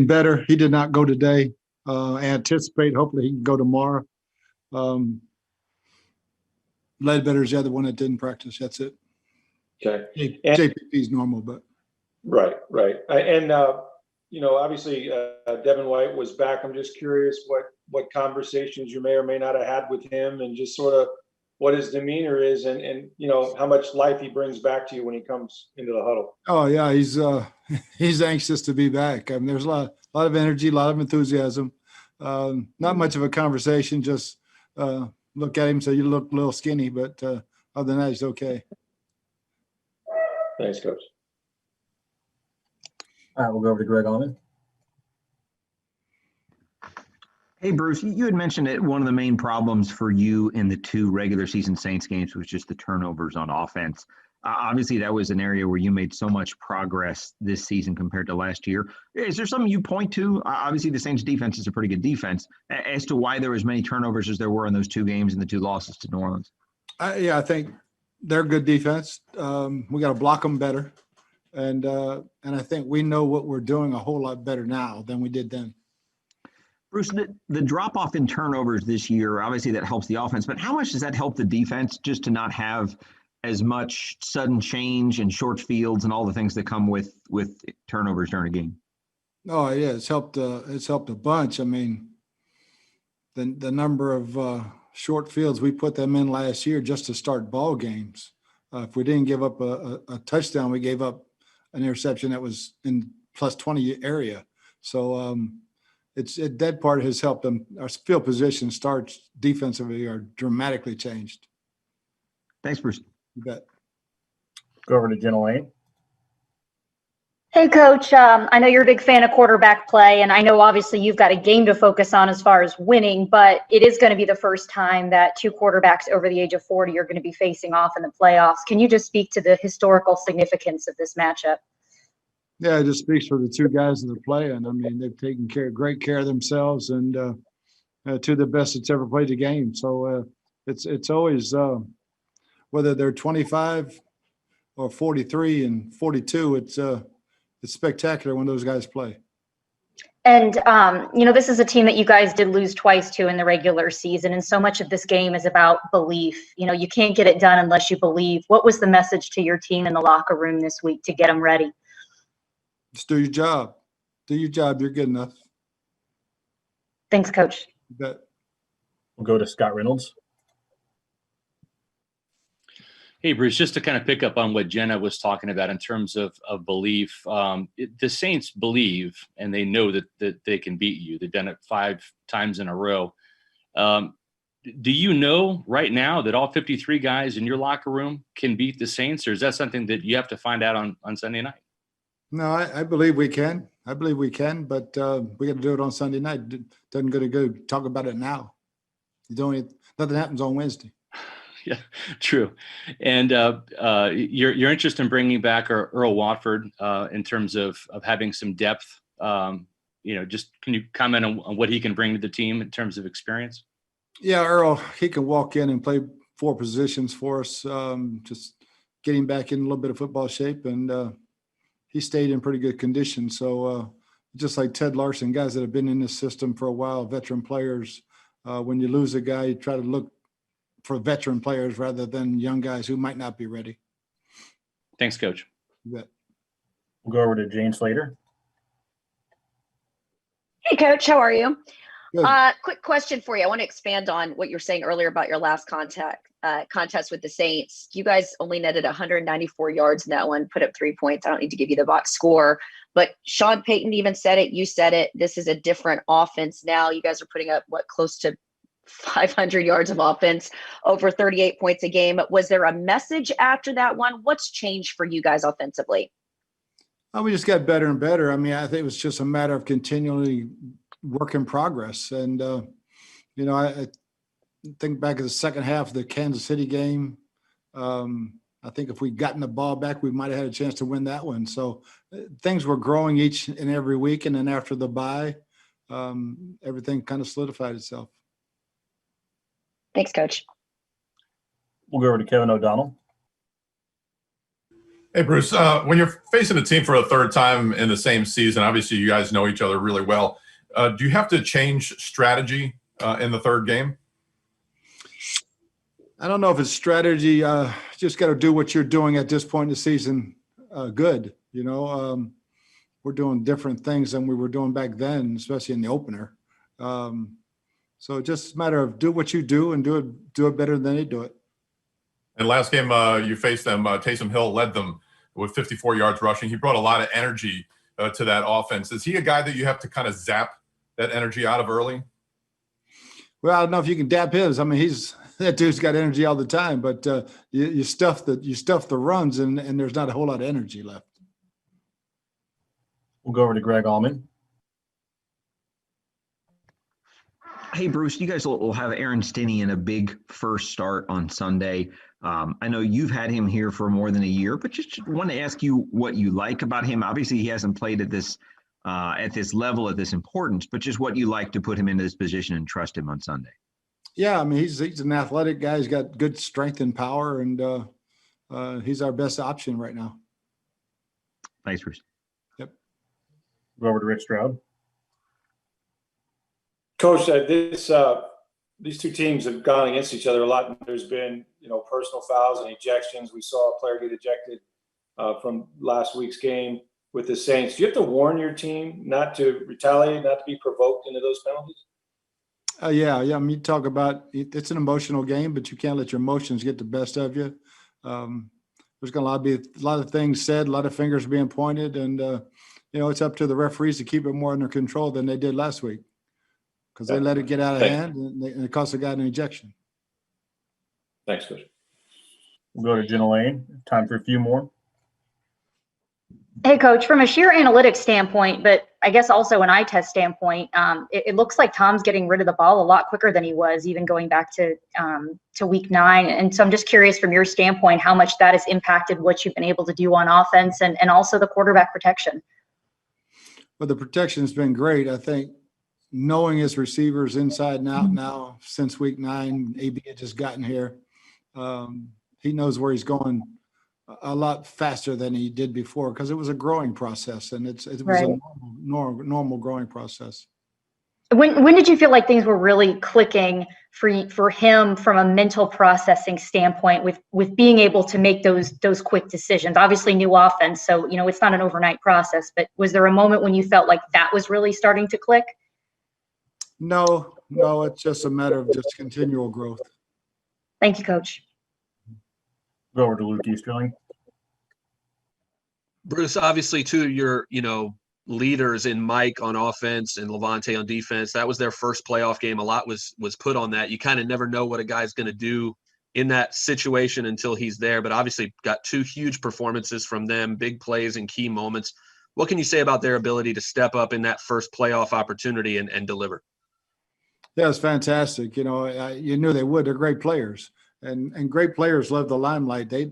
better. He did not go today. I anticipate hopefully he can go tomorrow. Ledbetter is the other one that didn't practice. That's it. Okay. JPP is normal, but right. Obviously Devin White was back. I'm just curious what conversations you may or may not have had with him, and just sort of what his demeanor is, and how much life he brings back to you when he comes into the huddle. Oh yeah, he's anxious to be back. I mean, there's a lot of energy, a lot of enthusiasm. Not much of a conversation. Just look at him, say you look a little skinny, but other than that, he's okay. Thanks, Coach. All right, we'll go over to Greg Allman. Hey, Bruce, you had mentioned that one of the main problems for you in the two regular season Saints games was just the turnovers on offense. Obviously, that was an area where you made so much progress this season compared to last year. Is there something you point to? Obviously, the Saints defense is a pretty good defense, as to why there were as many turnovers as there were in those two games and the two losses to New Orleans. I think they're good defense. We got to block them better. And I think we know what we're doing a whole lot better now than we did then. Bruce, the drop-off in turnovers this year, obviously that helps the offense, but how much does that help the defense just to not have as much sudden change and short fields and all the things that come with turnovers during a game? Oh, yeah, it's helped a bunch. I mean, the number of short fields we put them in last year just to start ball games. If we didn't give up a touchdown, we gave up an interception that was in plus 20 area. So that part has helped them. Our field position starts defensively are dramatically changed. Thanks, Bruce. You bet. Go over to Jenna Lane. Hey, Coach. I know you're a big fan of quarterback play, and I know obviously you've got a game to focus on as far as winning, but it is going to be the first time that two quarterbacks over the age of 40 are going to be facing off in the playoffs. Can you just speak to the historical significance of this matchup? Yeah, it just speaks for the two guys that are playing. I mean, they've taken great care of themselves, and two of the best that's ever played the game. So it's always whether they're 25 or 43 and 42, it's spectacular when those guys play. And, this is a team that you guys did lose twice to in the regular season. And so much of this game is about belief. You can't get it done unless you believe. What was the message to your team in the locker room this week to get them ready? Just do your job. Do your job. You're good enough. Thanks, Coach. You bet. We'll go to Scott Reynolds. Hey, Bruce, just to kind of pick up on what Jenna was talking about in terms of belief, the Saints believe, and they know that they can beat you. They've done it 5 times in a row. Do you know right now that all 53 guys in your locker room can beat the Saints, or is that something that you have to find out on Sunday night? No, I believe we can. I believe we can, but we got to do it on Sunday night. Doesn't go talk about it now. Nothing happens on Wednesday. Yeah, true. And your interest in bringing back Earl Watford in terms of having some depth, just can you comment on what he can bring to the team in terms of experience? Yeah, Earl, he can walk in and play 4 positions for us, just getting back in a little bit of football shape. And he stayed in pretty good condition. So just like Ted Larson, guys that have been in this system for a while, veteran players, when you lose a guy, you try to look for veteran players rather than young guys who might not be ready. Thanks, Coach. You bet. We'll go over to Jane Slater. Hey, Coach, how are you? Good. Quick question for you. I want to expand on what you were saying earlier about your last contest with the Saints. You guys only netted 194 yards in that one, put up 3 points. I don't need to give you the box score, but Sean Payton even said it. You said it. This is a different offense now. You guys are putting up close to 500 yards of offense, over 38 points a game. Was there a message after that one? What's changed for you guys offensively? We just got better and better. I mean, I think it was just a matter of continually work in progress. And, I think back in the second half of the Kansas City game, I think if we'd gotten the ball back, we might have had a chance to win that one. So things were growing each and every week. And then after the bye, everything kind of solidified itself. Thanks, Coach. We'll go over to Kevin O'Donnell. Hey, Bruce, when you're facing a team for a third time in the same season, obviously you guys know each other really well. Do you have to change strategy in the third game? I don't know if it's strategy. Just got to do what you're doing at this point in the season. Good. We're doing different things than we were doing back then, especially in the opener. So just a matter of do what you do and do it better than they do it. And last game you faced them, Taysom Hill led them with 54 yards rushing. He brought a lot of energy to that offense. Is he a guy that you have to kind of zap that energy out of early? Well, I don't know if you can dap his. I mean, that dude's got energy all the time, but you stuff the runs and there's not a whole lot of energy left. We'll go over to Greg Allman. Hey, Bruce, you guys will have Aaron Stinney in a big first start on Sunday. I know you've had him here for more than a year, but just want to ask you what you like about him. Obviously, he hasn't played at this level, at this importance, but just what you like to put him into this position and trust him on Sunday. Yeah, I mean, he's an athletic guy. He's got good strength and power, and he's our best option right now. Thanks, Bruce. Yep. Go over to Rich Stroud. Coach, these two teams have gone against each other a lot. There's been, personal fouls and ejections. We saw a player get ejected from last week's game with the Saints. Do you have to warn your team not to retaliate, not to be provoked into those penalties? Yeah. I mean, you talk about it's an emotional game, but you can't let your emotions get the best of you. There's going to be a lot of things said, a lot of fingers being pointed, and it's up to the referees to keep it more under control than they did last week, because they let it get out of hand and it cost a guy an ejection. Thanks, Coach. We'll go to Jenna Lane. Time for a few more. Hey, Coach, from a sheer analytics standpoint, but I guess also an eye test standpoint, it looks like Tom's getting rid of the ball a lot quicker than he was, even going back to week 9. And so I'm just curious from your standpoint, how much that has impacted what you've been able to do on offense and also the quarterback protection. Well, the protection has been great. I think knowing his receivers inside and out now since week 9, AB had just gotten here. He knows where he's going a lot faster than he did before, because it was a growing process, and it was right. a normal growing process. When did you feel like things were really clicking for him from a mental processing standpoint with being able to make those quick decisions? Obviously, new offense, so it's not an overnight process. But was there a moment when you felt like that was really starting to click? No, it's just a matter of just continual growth. Thank you, Coach. Go over to Luke Easterling. Bruce, obviously, two of your, leaders in Mike on offense and Levante on defense, that was their first playoff game. A lot was put on that. You kind of never know what a guy's going to do in that situation until he's there, but obviously got 2 huge performances from them, big plays and key moments. What can you say about their ability to step up in that first playoff opportunity and deliver? Yeah, it's fantastic. You knew they would. They're great players. And great players love the limelight. They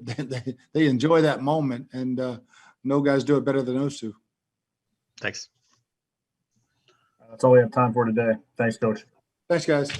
enjoy that moment, and no guys do it better than those two. Thanks. That's all we have time for today. Thanks, Coach. Thanks, guys.